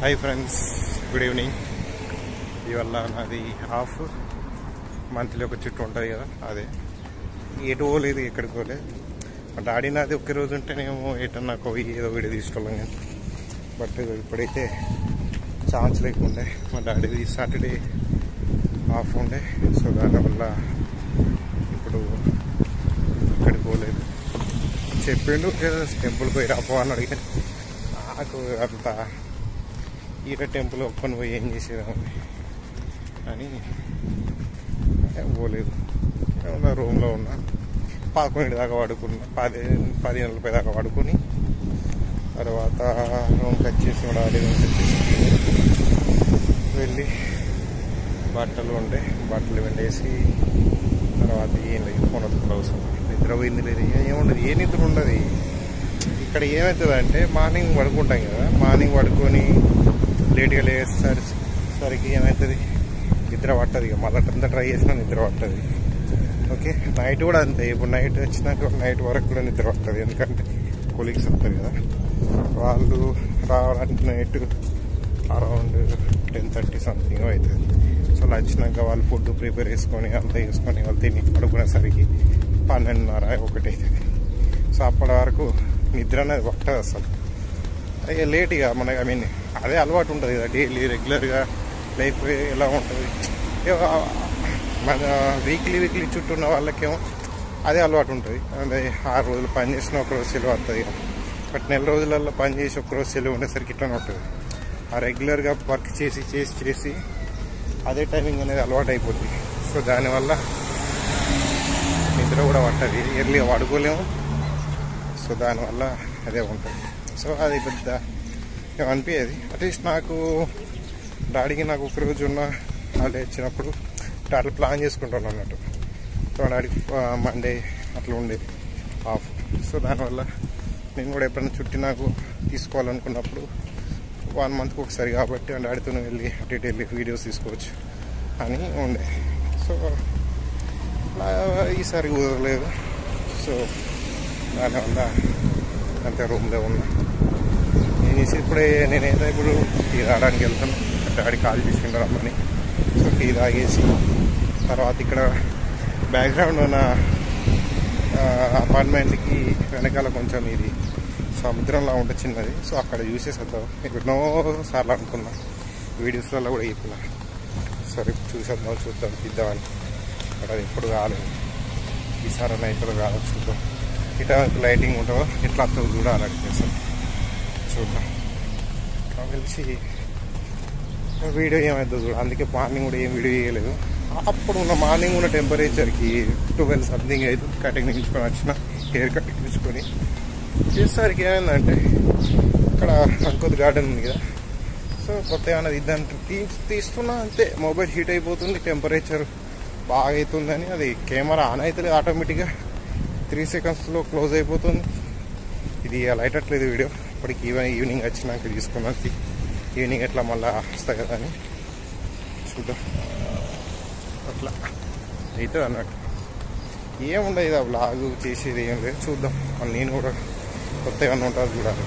Hi friends, good evening. ఇవల్ల నాది half monthly ఒక చుట్టూ ఉంటుంది కదా, అదే ఎటు పోలేదు, ఎక్కడికి పోలేదు. మా డాడీ నాది ఒక్క రోజు ఉంటేనేమో ఎటన్నా పోయి ఏదో వీడియో తీసుకోవాలి కానీ, బట్ ఇప్పుడైతే ఛాన్స్ లేకుండే. మా డాడీది సాటర్డే హాఫ్ ఉండే, సో దానివల్ల ఇప్పుడు ఇక్కడికి పోలేదు. చెప్పిండు టెంపుల్ పోయి రాపో అని అడిగాను. నాకు అంత ఈట టెంపుల్ ఒప్పుకొని పోయి ఏం చేసేదాన్ని అని పోలేదు. రూమ్లో ఉన్నా, 11 దాకా పడుకున్నా, 10 దాకా పడుకొని తర్వాత రూమ్కి వచ్చేసి వెళ్ళి బట్టలు ఉండే బట్టలు వెండేసి తర్వాత ఏం లేదు, ఫోన్ వస్తుంది అవసరం. నిద్ర పోయింది లేదు, ఏముండదు, ఏ నిద్ర ఉండదు. ఇక్కడ ఏమవుతుంది అంటే మార్నింగ్ పడుకుంటాం కదా, మార్నింగ్ పడుకొని లేట్గా లేసరికి ఏమవుతుంది, నిద్ర పట్టదు. ఇక మళ్ళీ అంతా ట్రై చేసినా నిద్ర పట్టదు. ఓకే, నైట్ కూడా అంతే. ఇప్పుడు నైట్ వచ్చినాక నైట్ వరకు కూడా నిద్ర పట్టదు, ఎందుకంటే కొలీగ్స్ వస్తారు కదా, వాళ్ళు రావడానికి నైట్ అరౌండ్ 10:30 సంథింగ్ అవుతుంది. సో వచ్చినాక వాళ్ళు ఫుడ్ ప్రిపేర్ చేసుకొని అంతా చేసుకొని వాళ్ళు తిని పడుకునేసరికి 12:30 ఒకటి అవుతుంది. సో అప్పటి వరకు నిద్ర అనేది పట్టదు అసలు. అయ్యే లేట్గా మనకి అదే అలవాటు ఉంటుంది కదా, డైలీ రెగ్యులర్గా లైఫ్ ఎలా ఉంటుంది. మన వీక్లీ చుట్టూ ఉన్న వాళ్ళకేమో అదే అలవాటు ఉంటుంది. అదే 6 రోజులు పని చేసిన ఒకరోజు సెలవు వస్తుంది. బట్ నెల రోజులలో పని చేసి ఒకరోజు సెలవు ఉండేసరికి ఇట్లానే ఉంటుంది. ఆ రెగ్యులర్గా వర్క్ చేసి అదే టైమింగ్ అనేది అలవాటు అయిపోతుంది. సో దానివల్ల నిద్ర కూడా పట్టదు, ఎర్లీగా పడుకోలేము. సో దానివల్ల అదే ఉంటుంది. సో అది పెద్ద అనిపించేది. అట్లీస్ట్ నాకు డాడీకి నాకు ఒకరోజు ఉన్న హాలిడే ఇచ్చినప్పుడు అట్లా ప్లాన్ చేసుకుంటాను అన్నట్టు. సో డాడీకి మండే అట్లా ఉండేది ఆఫ్. సో దానివల్ల నేను కూడా ఎప్పుడైనా చుట్టి నాకు తీసుకోవాలనుకున్నప్పుడు 1 మంత్కి ఒకసారి కాబట్టి డాడీతో వెళ్ళి డీటెయిల్ వీడియోస్ తీసుకోవచ్చు అని ఉండే. సో ఈసారి కుదరలేదు. సో దానివల్ల అంతే రూమ్లో ఉన్నా. నేను చేసి నేనైతే ఇప్పుడు టీ తాగడానికి వెళ్తాను. డాడీ కాల్ చేసిండు రమ్మని. సో టీ తాగేసి తర్వాత ఇక్కడ బ్యాక్గ్రౌండ్ ఉన్న అపార్ట్మెంట్కి వెనకాల కొంచెం ఇది సముద్రంలో ఉంటే చిన్నది. సో అక్కడ చూసేసేద్దాం. ఎన్నో సార్లు అనుకున్నా, వీడియోస్లలో కూడా చెప్పిన, సరే చూద్దాం తీద్దామని. బట్ అది ఎప్పుడు కాలేదు. ఈసారి అన్న ఇప్పుడు కాదు, చూద్దాం. ఇట్లా లైటింగ్ ఉంటుందో ఎట్లా వస్తుందో చూడాలని సార్, చూద్దాం. కలిసి వీడియో ఏమవుతుందో చూడ. అందుకే మార్నింగ్ కూడా ఏం వీడియో చేయలేదు. అప్పుడు ఉన్న మార్నింగ్ ఉన్న టెంపరేచర్కి 12 సంథింగ్ అయితే కటింగ్ తీయించుకొని వచ్చిన, హెయిర్ కటింగ్ తీసుకొని చేసేసరికి ఏమైందంటే ఇక్కడ అంకుద్ గార్డెన్ ఉంది కదా, సో కొత్త ఏమన్నది ఇద్దంటే తీస్తున్నా అంతే మొబైల్ హీట్ అయిపోతుంది, టెంపరేచర్ బాగా అవుతుందని. అది కెమెరా ఆన్ అవుతుంది ఆటోమేటిక్గా, 3 సెకండ్స్లో క్లోజ్ అయిపోతుంది. ఇది లైట్ అట్లేదు వీడియో. ఇప్పటికి ఈవినింగ్ వచ్చినాక తీసుకున్నది, ఈవినింగ్ ఎట్లా మళ్ళీ వస్తాయి కదా అని చూద్దాం. అట్లా అవుతుంది అన్నట్టు. ఏముండదు, ఇది బ్లాగ్ చేసేది ఏం లేదు, చూద్దాం. నేను కూడా కొత్త ఏమన్నా ఉంటుంది చూడాలి.